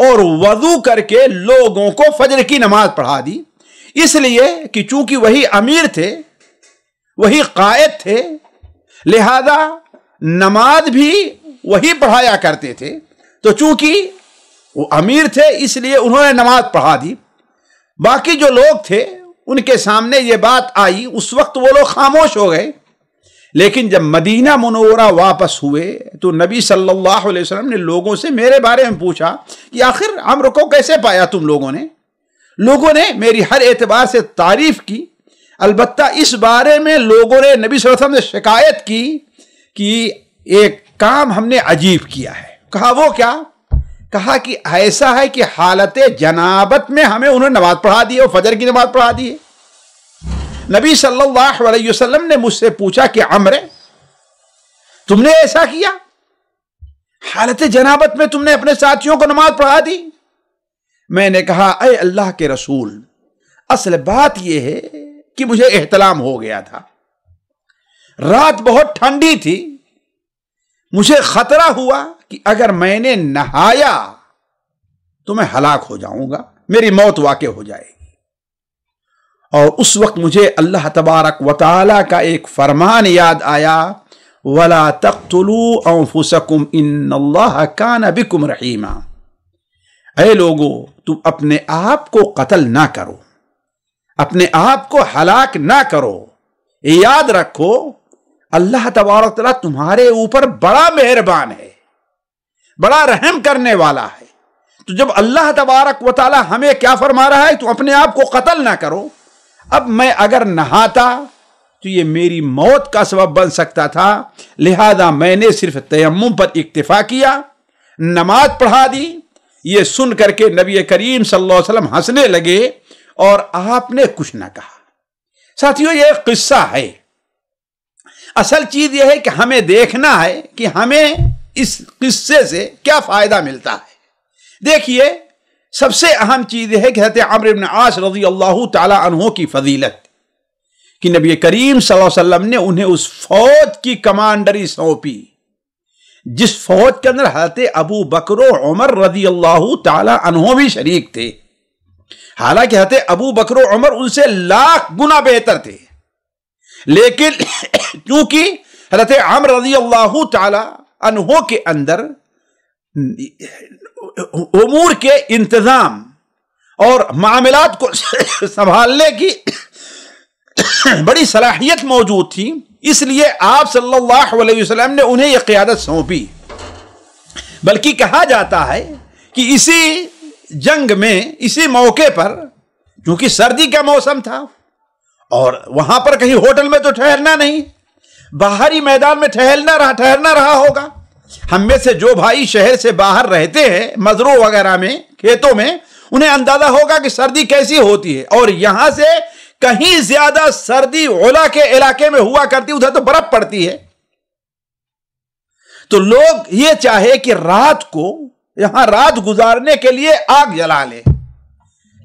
اور وضو کر کے لوگوں کو فجر کی نماز پڑھا دی، اس لیے کہ چونکہ وہی امیر تھے، وہی قائد تھے، لہذا نماز بھی وہی پڑھایا کرتے تھے، تو چونکہ وہ امیر تھے اس لیے انہوں نے نماز پڑھا دی۔ باقی جو لوگ تھے ان کے سامنے یہ بات آئی، اس وقت وہ لوگ خاموش ہو گئے، لیکن جب مدینہ منورہ واپس ہوئے تو نبی صلی اللہ علیہ وسلم نے لوگوں سے میرے بارے میں پوچھا کہ آخر عمرو کو کیسے پایا تم لوگوں نے؟ لوگوں نے میری ہر اعتبار سے تعریف کی، البتہ اس بارے میں لوگوں نے نبی صلی اللہ علیہ وسلم سے شکایت کی کہ ایک کام ہم نے عجیب کیا ہے۔ کہا وہ کیا؟ کہا کہ ایسا ہے کہ حالت جنابت میں ہمیں انہوں نے نماز پڑھا دی ہے، اور فجر کی نماز پڑھا دی ہے۔ نبی صلی اللہ علیہ وسلم نے مجھ سے پوچھا کہ عمرو تم نے ایسا کیا؟ حالت جنابت میں تم نے اپنے ساتھیوں کو نماز پڑھا دی؟ میں نے کہا اے اللہ کے رسول، اصل بات یہ ہے کہ مجھے احتلام ہو گیا تھا، رات بہت ٹھنڈی تھی، مجھے خطرہ ہوا کہ اگر میں نے نہایا تو میں ہلاک ہو جاؤں گا، میری موت واقع ہو جائے گی۔ اور اس وقت مجھے اللہ تبارک و تعالی کا ایک فرمان یاد آیا، وَلَا تَقْتُلُوا أَنفُسَكُمْ إِنَّ اللَّهَ كَانَ بِكُمْ رَحِيمًا۔ اے لوگو، تم اپنے آپ کو قتل نہ کرو، اپنے آپ کو ہلاک نہ کرو، یاد رکھو اللہ تبارک و تعالی تمہارے اوپر بڑا مہربان ہے، بڑا رحم کرنے والا ہے۔ تو جب اللہ تبارک و تعالی ہمیں کیا فرما رہا ہے؟ تم اپنے آپ کو قتل نہ کرو۔ اب میں اگر نہاتا تو یہ میری موت کا سبب بن سکتا تھا، لہذا میں نے صرف تیمم پر اکتفا کیا، نماز پڑھا دی۔ یہ سن کر کے نبی کریم صلی اللہ علیہ وسلم ہنسنے لگے اور آپ نے کچھ نہ کہا۔ ساتھیو، یہ ایک قصہ ہے، اصل چیز یہ ہے کہ ہمیں دیکھنا ہے کہ ہمیں اس قصے سے کیا فائدہ ملتا ہے۔ دیکھیے، سب سے اہم چیز یہ ہے کہ حضرت عمرو بن عاص رضی اللہ تعالی عنہ کی فضیلت، کہ نبی کریم صلی اللہ علیہ وسلم نے انہیں اس فوج کی کمانڈری سونپی جس فوج کے اندر حضرت ابو بکر و عمر رضی اللہ تعالی عنہ بھی شریک تھے۔ حالانکہ حضرت ابو بکر و عمر ان سے لاکھ گنا بہتر تھے، لیکن چونکہ حضرت عمرو رضی اللہ تعالی عنہ کے اندر امور کے انتظام اور معاملات کو سنبھالنے کی بڑی صلاحیت موجود تھی، اس لیے آپ صلی اللہ علیہ وسلم نے انہیں یہ قیادت سونپی۔ بلکہ کہا جاتا ہے کہ اسی جنگ میں، اسی موقع پر، چونکہ سردی کا موسم تھا اور وہاں پر کہیں ہوٹل میں تو ٹھہرنا نہیں، باہری میدان میں ٹھہرنا رہا ہوگا۔ ہم میں سے جو بھائی شہر سے باہر رہتے ہیں، مزروں وغیرہ میں، کھیتوں میں، انہیں اندازہ ہوگا کہ سردی کیسی ہوتی ہے، اور یہاں سے کہیں زیادہ سردی علا کے علاقے میں ہوا کرتی، ادھر تو برف پڑتی ہے۔ تو لوگ یہ چاہے کہ رات کو یہاں رات گزارنے کے لیے آگ جلا لے،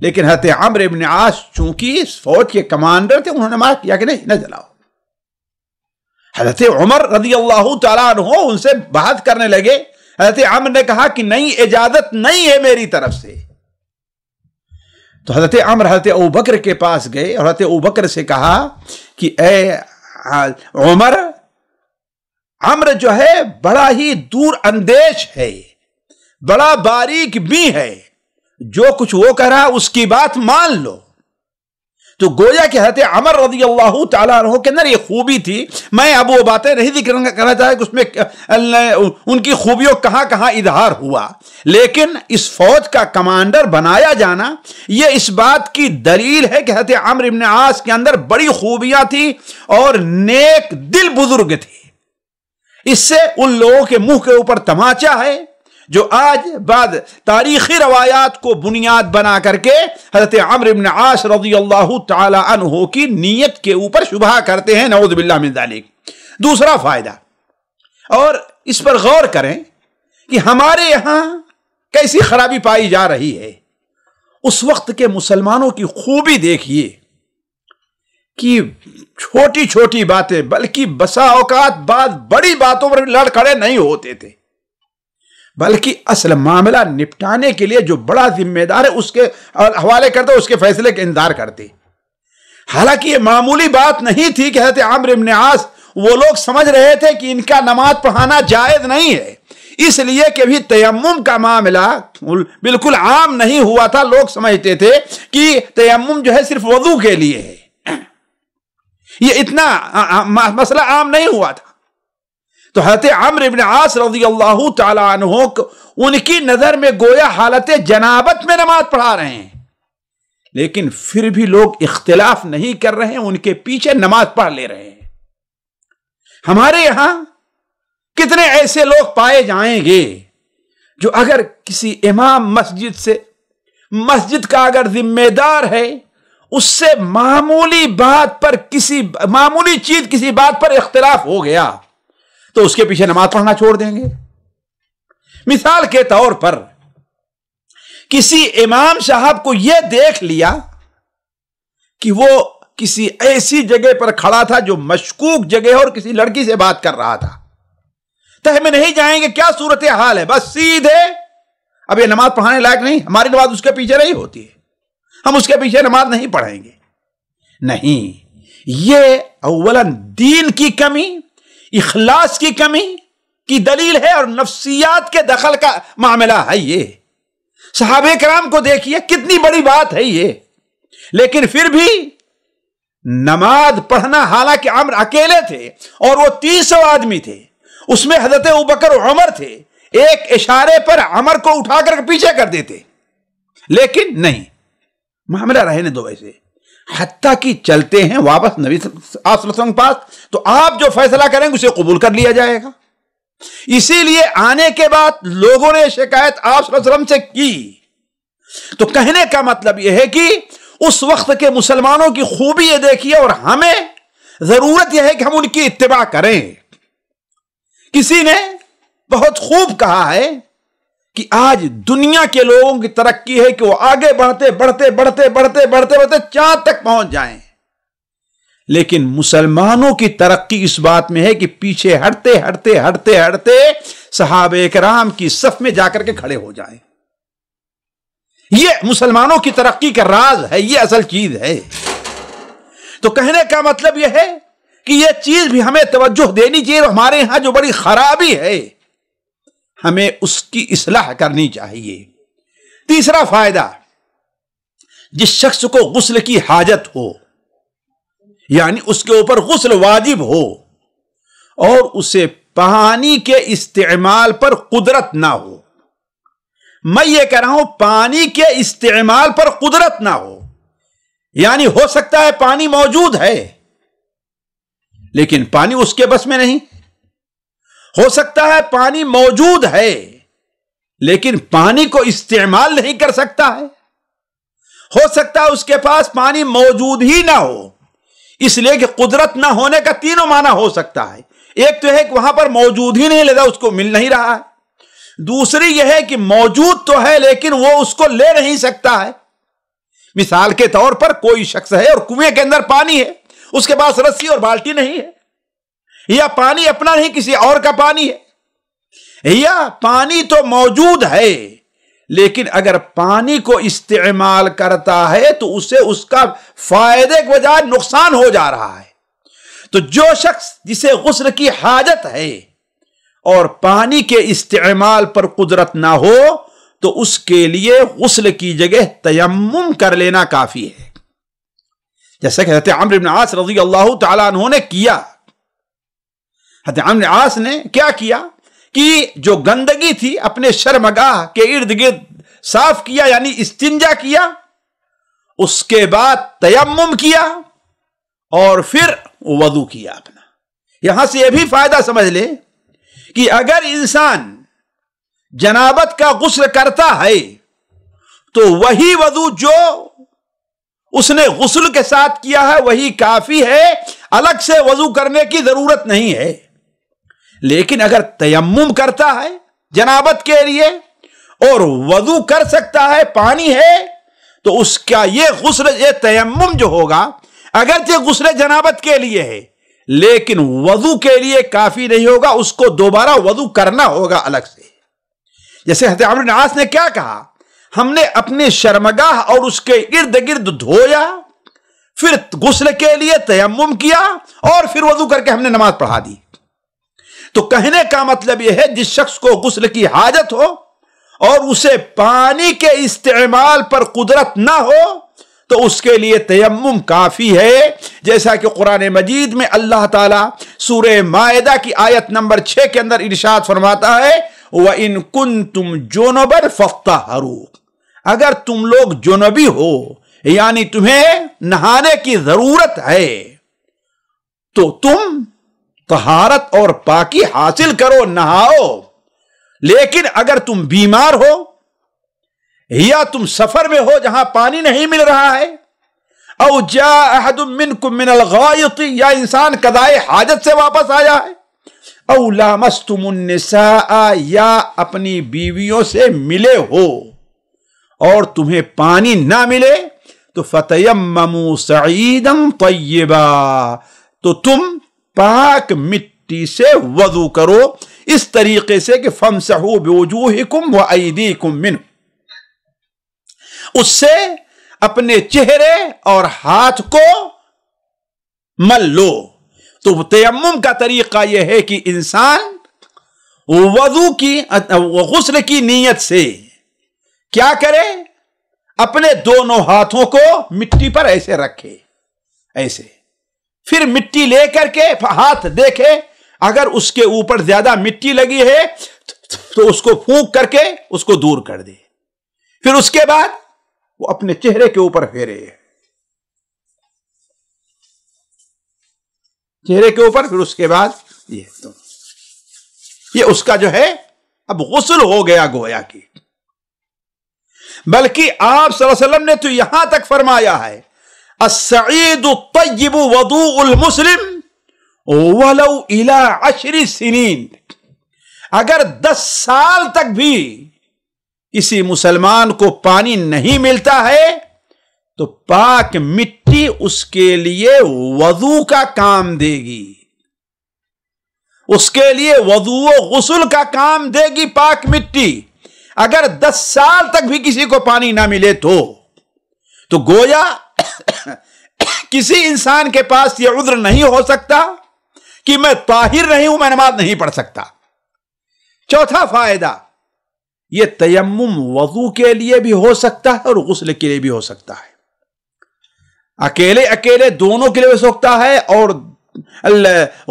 لیکن حضرت عمرو بن عاص چونکہ اس فوج کے کمانڈر تھے، انہوں نے مانا کیا کہ نہیں، نہ جلاؤ۔ حضرت عمر رضی اللہ تعالیٰ عنہ ان سے بات کرنے لگے، حضرت عمر نے کہا کہ نہیں، اجازت نہیں ہے میری طرف سے۔ تو حضرت عمر حضرت ابوبکر کے پاس گئے اور حضرت ابوبکر سے کہا کہ اے عمر، عمر جو ہے بڑا ہی دور اندیش ہے، بڑا باریک بھی ہے، جو کچھ وہ کہہ رہا ہے اس کی بات مان لو۔ تو گویا کہ حضرت عمر رضی اللہ تعالیٰ عنہ کے اندر یہ خوبی تھی، میں اب وہ باتیں نہیں ذکر کرنا چاہتا کہ اس میں ان کی خوبیوں کہاں کہاں اظہار ہوا، لیکن اس فوج کا کمانڈر بنایا جانا یہ اس بات کی دلیل ہے کہ حضرت عمرو بن عاص کے اندر بڑی خوبیاں تھی اور نیک دل بزرگ تھے۔ اس سے ان لوگوں کے منہ کے اوپر تماچا ہے جو آج بعد تاریخی روایات کو بنیاد بنا کر کے حضرت عمرو بن عاص رضی اللہ تعالی عنہ کی نیت کے اوپر شبہ کرتے ہیں، نعوذ باللہ من ذالک۔ دوسرا فائدہ، اور اس پر غور کریں کہ ہمارے یہاں کیسی خرابی پائی جا رہی ہے۔ اس وقت کے مسلمانوں کی خوبی دیکھیے کہ چھوٹی چھوٹی باتیں، بلکہ بسا اوقات بعض بڑی باتوں پر لڑ کھڑے نہیں ہوتے تھے۔ بلکہ اصل معاملہ نپٹانے کے لیے جو بڑا ذمہ دار ہے اس کے حوالے کرتے، اس کے فیصلے کا انتظار کرتے۔ حالانکہ یہ معمولی بات نہیں تھی کہ حضرت عمرو بن عاص، وہ لوگ سمجھ رہے تھے کہ ان کا نماز پڑھانا جائز نہیں ہے، اس لیے کہ ابھی تیمم کا معاملہ بالکل عام نہیں ہوا تھا۔ لوگ سمجھتے تھے کہ تیمم جو ہے صرف وضو کے لیے ہے، یہ اتنا مسئلہ عام نہیں ہوا تھا۔ تو حضرت عمرو بن عاص رضی اللہ تعالی عنہ ان کی نظر میں گویا حالت جنابت میں نماز پڑھا رہے ہیں، لیکن پھر بھی لوگ اختلاف نہیں کر رہے ہیں، ان کے پیچھے نماز پڑھ لے رہے ہیں۔ ہمارے یہاں کتنے ایسے لوگ پائے جائیں گے جو اگر کسی امام مسجد کا اگر ذمہ دار ہے، اس سے معمولی بات پر معمولی چیز کسی بات پر اختلاف ہو گیا تو اس کے پیچھے نماز پڑھنا چھوڑ دیں گے۔ مثال کے طور پر کسی امام صاحب کو یہ دیکھ لیا کہ وہ کسی ایسی جگہ پر کھڑا تھا جو مشکوک جگہ ہے اور کسی لڑکی سے بات کر رہا تھا، تہ میں نہیں جائیں گے کیا صورتحال ہے، بس سیدھے اب یہ نماز پڑھانے لائق نہیں، ہماری نماز اس کے پیچھے نہیں ہوتی ہے، ہم اس کے پیچھے نماز نہیں پڑھیں گے۔ نہیں، یہ اولاً دین کی کمی، اخلاص کی کمی کی دلیل ہے اور نفسیات کے دخل کا معاملہ ہے۔ یہ صحابہ کرام کو دیکھیے، کتنی بڑی بات ہے یہ، لیکن پھر بھی نماز پڑھنا، حالانکہ عمرو اکیلے تھے اور وہ 300 آدمی تھے، اس میں حضرت ابوبکر اور عمر تھے، ایک اشارے پر عمر کو اٹھا کر پیچھے کر دیتے، لیکن نہیں، معاملہ رہنے دو ایسے، حتیٰ کہ چلتے ہیں واپس نبی صلی اللہ علیہ وسلم کے پاس، تو آپ جو فیصلہ کریں گے اسے قبول کر لیا جائے گا۔ اسی لیے آنے کے بعد لوگوں نے شکایت آپ صلی اللہ علیہ وسلم سے کی، تو کہنے کا مطلب یہ ہے کہ اس وقت کے مسلمانوں کی خوبی یہ دیکھیے، اور ہمیں ضرورت یہ ہے کہ ہم ان کی اتباع کریں۔ کسی نے بہت خوب کہا ہے کہ آج دنیا کے لوگوں کی ترقی ہے کہ وہ آگے بڑھتے بڑھتے بڑھتے بڑھتے بڑھتے بڑھتے چاند تک پہنچ جائیں، لیکن مسلمانوں کی ترقی اس بات میں ہے کہ پیچھے ہٹتے ہٹتے ہٹتے ہٹتے صحابہ کرام کی صف میں جا کر کے کھڑے ہو جائیں۔ یہ مسلمانوں کی ترقی کا راز ہے، یہ اصل چیز ہے۔ تو کہنے کا مطلب یہ ہے کہ یہ چیز بھی ہمیں توجہ دینی چاہیے، اور ہمارے ہاں جو بڑی خرابی ہے ہمیں اس کی اصلاح کرنی چاہیے۔ تیسرا فائدہ، جس شخص کو غسل کی حاجت ہو، یعنی اس کے اوپر غسل واجب ہو اور اسے پانی کے استعمال پر قدرت نہ ہو، میں یہ کہہ رہا ہوں پانی کے استعمال پر قدرت نہ ہو، یعنی ہو سکتا ہے پانی موجود ہے لیکن پانی اس کے بس میں نہیں، ہو سکتا ہے پانی موجود ہے لیکن پانی کو استعمال نہیں کر سکتا ہے، ہو سکتا ہے اس کے پاس پانی موجود ہی نہ ہو، اس لیے کہ قدرت نہ ہونے کا تینوں معنی ہو سکتا ہے۔ ایک تو ہے کہ وہاں پر موجود ہی نہیں، لہذا اس کو مل نہیں رہا ہے، دوسری یہ ہے کہ موجود تو ہے لیکن وہ اس کو لے نہیں سکتا ہے۔ مثال کے طور پر کوئی شخص ہے اور کنویں کے اندر پانی ہے، اس کے پاس رسی اور بالٹی نہیں ہے، یا پانی اپنا نہیں کسی اور کا پانی ہے، یا پانی تو موجود ہے لیکن اگر پانی کو استعمال کرتا ہے تو اسے اس کا فائدے کے بجائے نقصان ہو جا رہا ہے۔ تو جو شخص جسے غسل کی حاجت ہے اور پانی کے استعمال پر قدرت نہ ہو تو اس کے لیے غسل کی جگہ تیمم کر لینا کافی ہے، جیسا کہ حضرت عمرو بن عاص رضی اللہ تعالیٰ عنہ نے کیا۔ حضرت عمرو بن عاص نے کیا کیا کہ جو گندگی تھی اپنے شرمگاہ کے ارد گرد صاف کیا، یعنی استنجا کیا، اس کے بعد تیمم کیا اور پھر وضو کیا اپنا۔ یہاں سے یہ بھی فائدہ سمجھ لے کہ اگر انسان جنابت کا غسل کرتا ہے تو وہی وضو جو اس نے غسل کے ساتھ کیا ہے وہی کافی ہے، الگ سے وضو کرنے کی ضرورت نہیں ہے۔ لیکن اگر تیمم کرتا ہے جنابت کے لیے اور وضو کر سکتا ہے، پانی ہے، تو اس کا یہ غسل، یہ تیمم جو ہوگا اگرچہ غسل جنابت کے لیے ہے لیکن وضو کے لیے کافی نہیں ہوگا، اس کو دوبارہ وضو کرنا ہوگا الگ سے۔ جیسے حضرت عمرو بن عاص نے کیا کہا، ہم نے اپنے شرمگاہ اور اس کے ارد گرد دھویا، پھر غسل کے لیے تیمم کیا، اور پھر وضو کر کے ہم نے نماز پڑھا دی۔ تو کہنے کا مطلب یہ ہے جس شخص کو غسل کی حاجت ہو اور اسے پانی کے استعمال پر قدرت نہ ہو تو اس کے لیے تیمم کافی ہے، جیسا کہ قرآن مجید میں اللہ تعالیٰ سورہ مائدہ کی آیت نمبر 6 کے اندر ارشاد فرماتا ہے وَإِن كُنتُمْ جُنُبًا فَاطَّهَّرُوا، اگر تم لوگ جنبی ہو یعنی تمہیں نہانے کی ضرورت ہے تو تم طہارت اور پاکی حاصل کرو، نہاؤ۔ لیکن اگر تم بیمار ہو یا تم سفر میں ہو جہاں پانی نہیں مل رہا ہے، او جاء احد منکم من الغائط، یا انسان قضائے حاجت سے واپس آیا ہے، او لامستم النساء، یا اپنی بیویوں سے ملے ہو اور تمہیں پانی نہ ملے، تو فتیمموا صعیدا طیبا، تو تم پاک مٹی سے وضو کرو، اس طریقے سے کہ فامسحوا بوجوہکم وایدیکم منہ، اس سے اپنے چہرے اور ہاتھ کو مل لو۔ تو تیمم کا طریقہ یہ ہے کہ انسان وضو کی غسل کی نیت سے کیا کرے، اپنے دونوں ہاتھوں کو مٹی پر ایسے رکھے، ایسے، پھر مٹی لے کر کے ہاتھ دیکھے، اگر اس کے اوپر زیادہ مٹی لگی ہے تو اس کو پھونک کر کے اس کو دور کر دے، پھر اس کے بعد وہ اپنے چہرے کے اوپر پھیرے، چہرے کے اوپر، پھر اس کے بعد یہ اس کا جو ہے اب غسل ہو گیا گویا کی۔ بلکہ آپ صلی اللہ علیہ وسلم نے تو یہاں تک فرمایا ہے السعید الطیب وضوء المسلم ولو الى 10 سنین، اگر 10 سال تک بھی کسی مسلمان کو پانی نہیں ملتا ہے تو پاک مٹی اس کے لیے وضو کا کام دے گی، اس کے لیے وضو و غسل کا کام دے گی پاک مٹی۔ اگر 10 سال تک بھی کسی کو پانی نہ ملے تو گویا کسی انسان کے پاس یہ عذر نہیں ہو سکتا کہ میں طاہر نہیں ہوں، میں نماز نہیں پڑھ سکتا۔ چوتھا فائدہ، یہ تیمم وضو کے لیے بھی ہو سکتا ہے اور غسل کے لیے بھی ہو سکتا ہے، اکیلے دونوں کے لیے ہو سکتا ہے، اور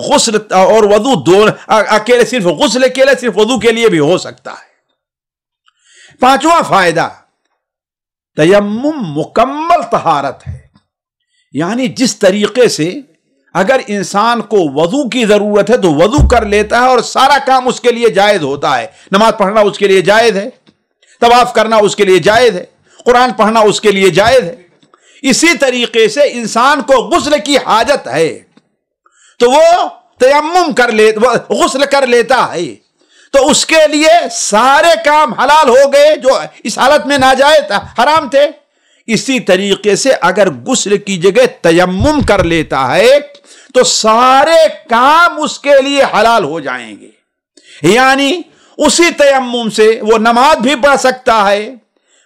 غسل اور وضو دونوں، اکیلے صرف غسل کے لیے، صرف وضو کے لیے بھی ہو سکتا ہے۔ پانچواں فائدہ، تیمم مکمل طہارت ہے، یعنی جس طریقے سے اگر انسان کو وضو کی ضرورت ہے تو وضو کر لیتا ہے اور سارا کام اس کے لیے جائز ہوتا ہے، نماز پڑھنا اس کے لیے جائز ہے، طواف کرنا اس کے لیے جائز ہے، قرآن پڑھنا اس کے لیے جائز ہے، اسی طریقے سے انسان کو غسل کی حاجت ہے تو وہ تیمم غسل کر لیتا ہے، تو اس کے لیے سارے کام حلال ہو گئے جو اس حالت میں ناجائز حرام تھے۔ اسی طریقے سے اگر غسل کی جگہ تیمم کر لیتا ہے تو سارے کام اس کے لیے حلال ہو جائیں گے، یعنی اسی تیمم سے وہ نماز بھی پڑھ سکتا ہے،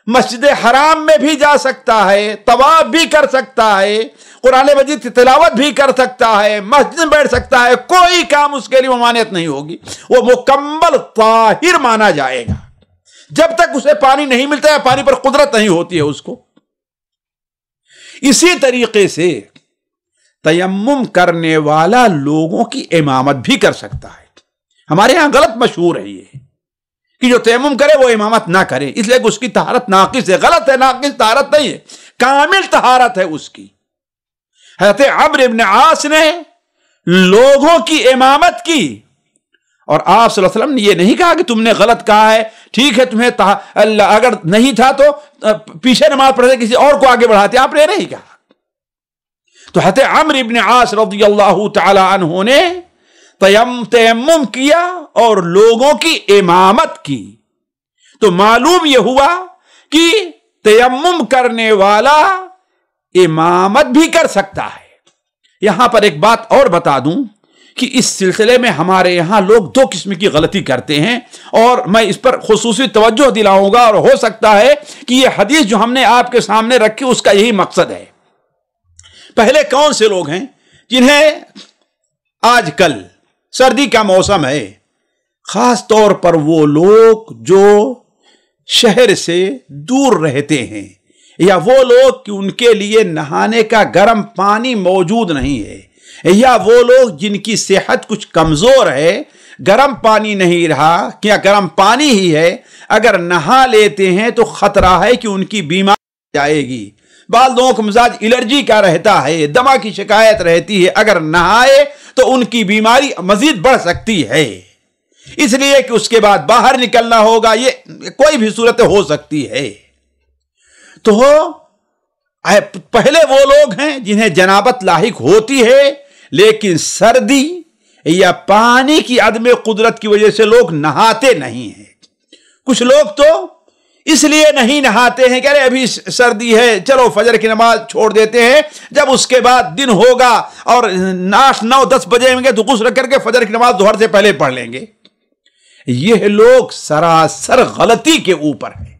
مسجد حرام میں بھی جا سکتا ہے، طواف بھی کر سکتا ہے، قرآن مجید کی تلاوت بھی کر سکتا ہے، مسجد میں بیٹھ سکتا ہے، کوئی کام اس کے لیے ممانعت نہیں ہوگی، وہ مکمل طاہر مانا جائے گا جب تک اسے پانی نہیں ملتا ہے، پانی پر قدرت نہیں ہوتی ہے اس کو۔ اسی طریقے سے تیمم کرنے والا لوگوں کی امامت بھی کر سکتا ہے۔ ہمارے ہاں غلط مشہور ہے یہ کہ جو تیمم کرے وہ امامت نہ کرے، اس لیے کہ اس کی طہارت ناقص ہے۔ غلط ہے، ناقص طہارت نہیں ہے، کامل طہارت ہے اس کی۔ حضرت عمرو بن عاص نے لوگوں کی امامت کی اور آپ صلی اللہ علیہ وسلم نے یہ نہیں کہا کہ تم نے غلط کہا ہے، ٹھیک ہے تمہیں اگر نہیں تھا تو پیچھے نماز پڑھتے کسی اور کو آگے بڑھاتے، آپ نے نہیں کہا۔ تو حضرت عمرو بن عاص رضی اللہ تعالی عنہ نے تیمم کیا اور لوگوں کی امامت کی، تو معلوم یہ ہوا کہ تیمم کرنے والا امامت بھی کر سکتا ہے۔ یہاں پر ایک بات اور بتا دوں کہ اس سلسلے میں ہمارے یہاں لوگ دو قسم کی غلطی کرتے ہیں، اور میں اس پر خصوصی توجہ دلاؤں گا، اور ہو سکتا ہے کہ یہ حدیث جو ہم نے آپ کے سامنے رکھی اس کا یہی مقصد ہے۔ پہلے کون سے لوگ ہیں جنہیں آج کل سردی کا موسم ہے، خاص طور پر وہ لوگ جو شہر سے دور رہتے ہیں، یا وہ لوگ کہ ان کے لیے نہانے کا گرم پانی موجود نہیں ہے، یا وہ لوگ جن کی صحت کچھ کمزور ہے، گرم پانی نہیں رہا کیا گرم پانی ہی ہے، اگر نہا لیتے ہیں تو خطرہ ہے کہ ان کی بیماری جائے گی۔ بعض لوگوں کا مزاج الرجی کا رہتا ہے، دما کی شکایت رہتی ہے، اگر نہائے تو ان کی بیماری مزید بڑھ سکتی ہے، اس لیے کہ اس کے بعد باہر نکلنا ہوگا، یہ کوئی بھی صورت ہو سکتی ہے۔ تو پہلے وہ لوگ ہیں جنہیں جنابت لاحق ہوتی ہے، لیکن سردی یا پانی کی عدم قدرت کی وجہ سے لوگ نہاتے نہیں ہیں۔ کچھ لوگ تو اس لیے نہیں نہاتے ہیں کہ ابھی سردی ہے، چلو فجر کی نماز چھوڑ دیتے ہیں، جب اس کے بعد دن ہوگا اور 8 9 10 بجے ہوں گے تو غسل کر کے فجر کی نماز ظہر سے پہلے پڑھ لیں گے۔ یہ لوگ سراسر غلطی کے اوپر ہیں۔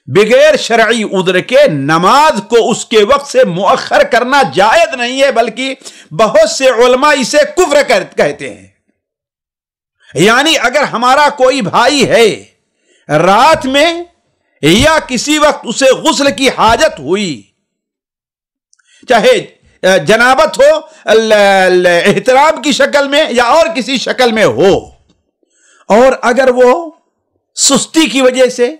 بغیر شرعی عذر کے نماز کو اس کے وقت سے مؤخر کرنا جائز نہیں ہے، بلکہ بہت سے علماء اسے کفر کہتے ہیں۔ یعنی اگر ہمارا کوئی بھائی ہے، رات میں یا کسی وقت اسے غسل کی حاجت ہوئی، چاہے جنابت ہو احترام کی شکل میں یا اور کسی شکل میں ہو، اور اگر وہ سستی کی وجہ سے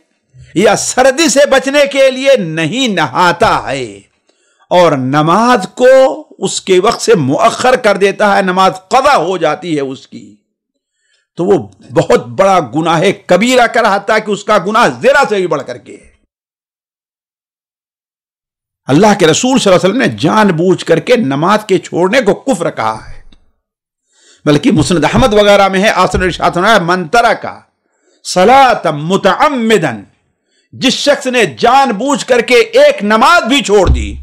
یا سردی سے بچنے کے لیے نہیں نہاتا ہے اور نماز کو اس کے وقت سے مؤخر کر دیتا ہے، نماز قضا ہو جاتی ہے اس کی، تو وہ بہت بڑا گناہ کبیرہ کر رہا کہ اس کا گناہ زنا سے بھی بڑھ کر کے۔ اللہ کے رسول صلی اللہ علیہ وسلم نے جان بوجھ کر کے نماز کے چھوڑنے کو کفر کہا ہے، بلکہ مسند احمد وغیرہ میں ہے، آثر ارشاد ہونا ہے، من ترک صلاۃ متعمدا، جس شخص نے جان بوجھ کر کے ایک نماز بھی چھوڑ دی،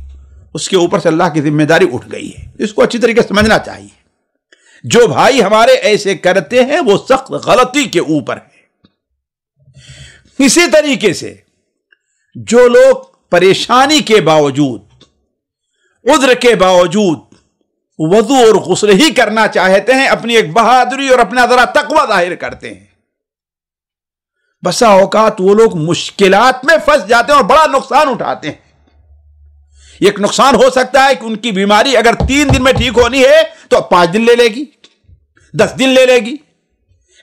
اس کے اوپر سے اللہ کی ذمہ داری اٹھ گئی ہے۔ اس کو اچھی طریقے سے سمجھنا چاہیے۔ جو بھائی ہمارے ایسے کرتے ہیں وہ سخت غلطی کے اوپر ہے۔ اسی طریقے سے جو لوگ پریشانی کے باوجود، عذر کے باوجود وضو اور غسل ہی کرنا چاہتے ہیں، اپنی ایک بہادری اور اپنا ذرا تقوی ظاہر کرتے ہیں، بسا اوقات وہ لوگ مشکلات میں پھنس جاتے ہیں اور بڑا نقصان اٹھاتے ہیں۔ ایک نقصان ہو سکتا ہے کہ ان کی بیماری اگر 3 دن میں ٹھیک ہونی ہے تو 5 دن لے لے گی، 10 دن لے لے گی،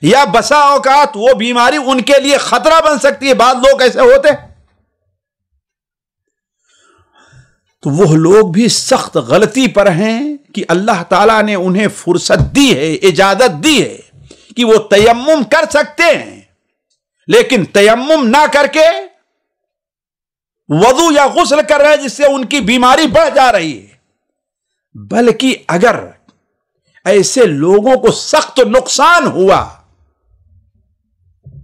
یا بسا اوقات وہ بیماری ان کے لیے خطرہ بن سکتی ہے۔ بعض لوگ ایسے ہوتے ہیں، تو وہ لوگ بھی سخت غلطی پر ہیں کہ اللہ تعالیٰ نے انہیں فرصت دی ہے، اجازت دی ہے کہ وہ تیمم کر سکتے ہیں، لیکن تیمم نہ کر کے وضو یا غسل کر رہے ہیں، جس سے ان کی بیماری بڑھ جا رہی ہے۔ بلکہ اگر ایسے لوگوں کو سخت نقصان ہوا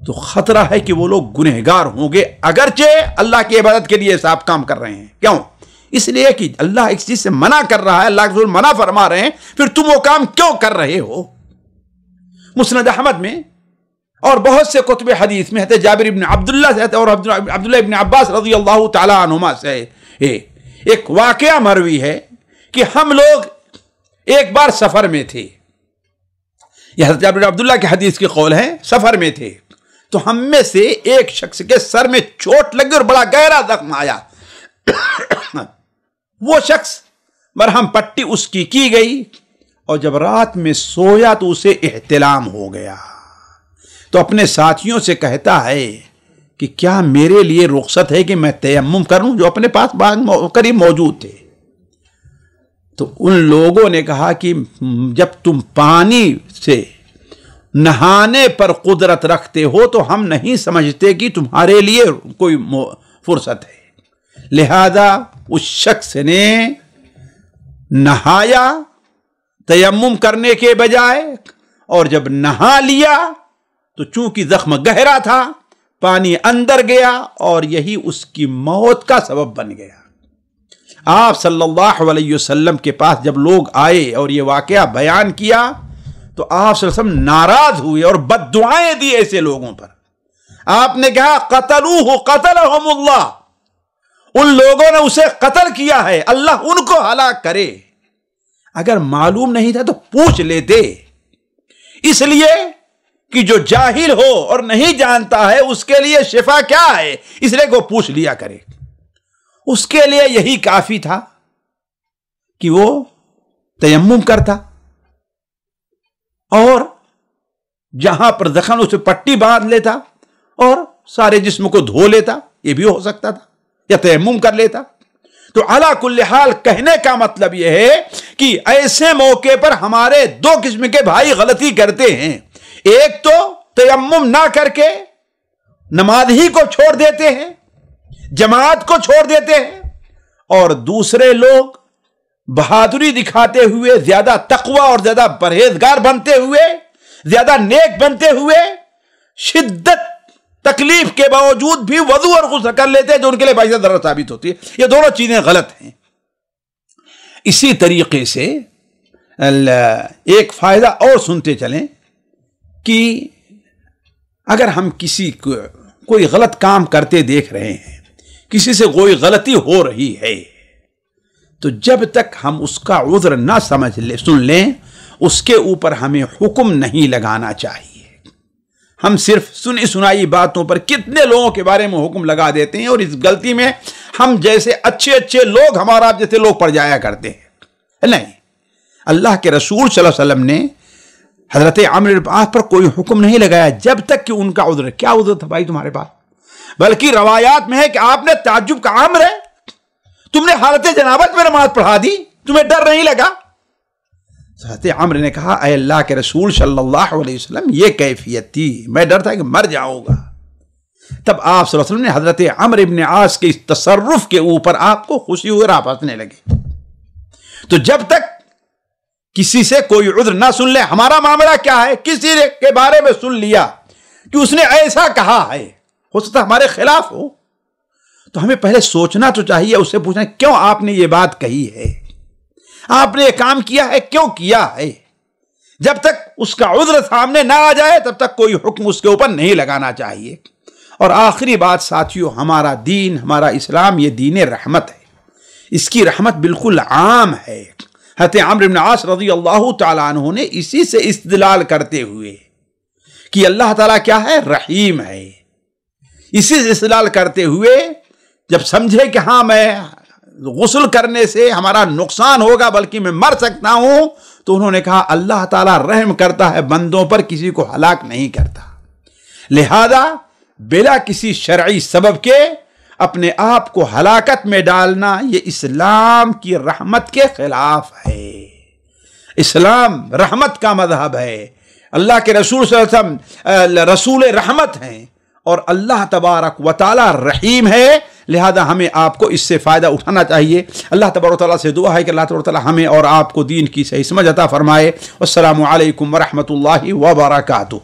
تو خطرہ ہے کہ وہ لوگ گنہگار ہوں گے، اگرچہ اللہ کی عبادت کے لیے صاحب کام کر رہے ہیں۔ کیوں؟ اس لیے کہ اللہ ایک چیز سے منع کر رہا ہے، اللہ کے رسول منع فرما رہے ہیں، پھر تم وہ کام کیوں کر رہے ہو؟ مسند احمد میں اور بہت سے کتب حدیث میں جابر ابن عبداللہ سے اور عبداللہ ابن عباس رضی اللہ تعالی عنہما سے ایک واقعہ مروی ہے کہ ہم لوگ ایک بار سفر میں تھے، یہ حضرت جابر بن عبداللہ کے حدیث کی قول ہے، سفر میں تھے تو ہم میں سے ایک شخص کے سر میں چوٹ لگی اور بڑا گہرا زخم آیا۔ وہ شخص مرہم پٹی اس کی گئی، اور جب رات میں سویا تو اسے احتلام ہو گیا، تو اپنے ساتھیوں سے کہتا ہے کہ کیا میرے لیے رخصت ہے کہ میں تیمم کروں، جو اپنے پاس قریب موجود تھے۔ تو ان لوگوں نے کہا کہ جب تم پانی سے نہانے پر قدرت رکھتے ہو تو ہم نہیں سمجھتے کہ تمہارے لیے کوئی فرصت ہے۔ لہذا اس شخص نے نہایا تیمم کرنے کے بجائے، اور جب نہا لیا تو چونکہ زخم گہرا تھا، پانی اندر گیا اور یہی اس کی موت کا سبب بن گیا۔ آپ صلی اللہ علیہ وسلم کے پاس جب لوگ آئے اور یہ واقعہ بیان کیا تو آپ صلی اللہ علیہ وسلم ناراض ہوئے اور بد دعائیں دی ایسے لوگوں پر. آپ نے کہا قتلوہ قتلہم اللہ، ان لوگوں نے اسے قتل کیا ہے، اللہ ان کو ہلاک کرے. اگر معلوم نہیں تھا تو پوچھ لیتے، اس لیے کہ جو جاہل ہو اور نہیں جانتا ہے اس کے لیے شفا کیا ہے، اس لیے وہ پوچھ لیا کرے. اس کے لیے یہی کافی تھا کہ وہ تیمم کرتا اور جہاں پر زخم اسے پٹی باندھ لیتا اور سارے جسم کو دھو لیتا، یہ بھی ہو سکتا تھا، یا تیمم کر لیتا. تو علا کل حال کہنے کا مطلب یہ ہے کہ ایسے موقع پر ہمارے دو قسم کے بھائی غلطی کرتے ہیں. ایک تو تیمم نہ کر کے نماز ہی کو چھوڑ دیتے ہیں، جماعت کو چھوڑ دیتے ہیں، اور دوسرے لوگ بہادری دکھاتے ہوئے، زیادہ تقوی اور زیادہ پرہیزگار بنتے ہوئے، زیادہ نیک بنتے ہوئے، شدت تکلیف کے باوجود بھی وضو اور غسل کر لیتے ہیں جو ان کے لیے باعث ضرر ثابت ہوتی ہے. یہ دونوں چیزیں غلط ہیں. اسی طریقے سے ایک فائدہ اور سنتے چلیں کہ اگر ہم کسی کو کوئی غلط کام کرتے دیکھ رہے ہیں، کسی سے کوئی غلطی ہو رہی ہے، تو جب تک ہم اس کا عذر نہ سن لیں اس کے اوپر ہمیں حکم نہیں لگانا چاہیے. ہم صرف سنی سنائی باتوں پر کتنے لوگوں کے بارے میں حکم لگا دیتے ہیں، اور اس غلطی میں ہم جیسے اچھے اچھے لوگ، ہمارا آپ جیسے لوگ پڑ جایا کرتے ہیں. نہیں، اللہ کے رسول صلی اللہ علیہ وسلم نے حضرت عمرو بن عاص پر کوئی حکم نہیں لگایا جب تک کہ ان کا عذر. کیا عذر تھا بھائی تمہارے پاس؟ بلکہ روایات میں ہے کہ آپ نے تعجب کا عامر ہے، تم نے حالت جنابت میں نماز پڑھا دی، تمہیں ڈر نہیں لگا؟ حضرت عمرو نے کہا اے اللہ کے رسول صلی اللہ علیہ وسلم، یہ کیفیت تھی، میں ڈر تھا کہ مر جاؤں گا. تب آپ صلی اللہ علیہ وسلم نے حضرت عمرو بن عاص کے اس تصرف کے اوپر آپ کو خوشی ہوئی اور آپ ہنسنے لگے. تو جب تک کسی سے کوئی عذر نہ سن لے، ہمارا معاملہ کیا ہے، کسی کے بارے میں سن لیا کہ اس نے ایسا کہا ہے، ہو سکتا ہے ہمارے خلاف ہو، تو ہمیں پہلے سوچنا تو چاہیے، اس سے پوچھنا کیوں آپ نے یہ بات کہی ہے، آپ نے یہ کام کیا ہے، کیوں کیا ہے. جب تک اس کا عذر سامنے نہ آ جائے تب تک کوئی حکم اس کے اوپر نہیں لگانا چاہیے. اور آخری بات ساتھیو، ہمارا دین، ہمارا اسلام یہ دین رحمت ہے، اس کی رحمت بالکل عام ہے. حضرت عمرو بن عاص رضی اللہ تعالیٰ عنہ نے اسی سے استدلال کرتے ہوئے کہ اللہ تعالیٰ کیا ہے، رحیم ہے، اسی سے استدلال کرتے ہوئے جب سمجھے کہ ہاں میں غسل کرنے سے ہمارا نقصان ہوگا بلکہ میں مر سکتا ہوں، تو انہوں نے کہا اللہ تعالیٰ رحم کرتا ہے بندوں پر، کسی کو ہلاک نہیں کرتا، لہذا بلا کسی شرعی سبب کے اپنے آپ کو ہلاکت میں ڈالنا یہ اسلام کی رحمت کے خلاف ہے. اسلام رحمت کا مذہب ہے، اللہ کے رسول صلی اللہ علیہ وسلم رسول رحمت ہیں، اور اللہ تبارک و تعالی رحیم ہے، لہذا ہمیں آپ کو اس سے فائدہ اٹھانا چاہیے. اللہ تبارک و تعالیٰ سے دعا ہے کہ اللہ تبارک و تعالیٰ ہمیں اور آپ کو دین کی صحیح سمجھ عطا فرمائے. والسلام علیکم ورحمۃ اللہ وبرکاتہ.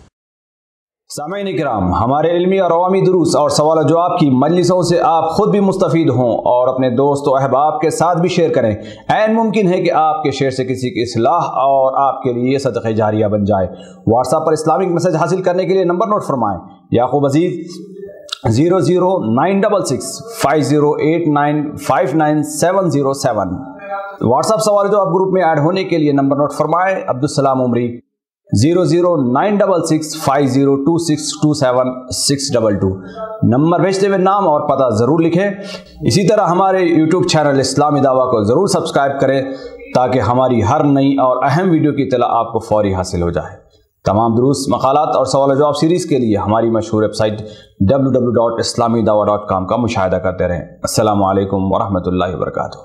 سامعین کرام، ہمارے علمی اور عوامی دروس اور سوال و جواب کی مجلسوں سے آپ خود بھی مستفید ہوں اور اپنے دوست و احباب کے ساتھ بھی شیئر کریں. عین ممکن ہے کہ آپ کے شیئر سے کسی کی اصلاح اور آپ کے لیے صدقہ جاریہ بن جائے. واٹس ایپ پر اسلامک میسج حاصل کرنے کے لیے نمبر نوٹ فرمائیں: یعقوب عزیز 00966 5089 59707. واٹس ایپ سوال جو آپ گروپ میں ایڈ ہونے کے لیے نمبر نوٹ فرمائیں: عبدالسلام عمری 00966 502627 622. نمبر بھیجتے ہوئے نام اور پتہ ضرور لکھیں. اسی طرح ہمارے یوٹیوب چینل اسلامی دعویٰ کو ضرور سبسکرائب کریں تاکہ ہماری ہر نئی اور اہم ویڈیو کی اطلاع آپ کو فوری حاصل ہو جائے. تمام دروس، مقالات اور سوال و جواب سیریز کے لیے ہماری مشہور ویب سائٹ www.islamidawah.com کا مشاہدہ کرتے رہیں. السلام علیکم ورحمۃ اللہ وبرکاتہ.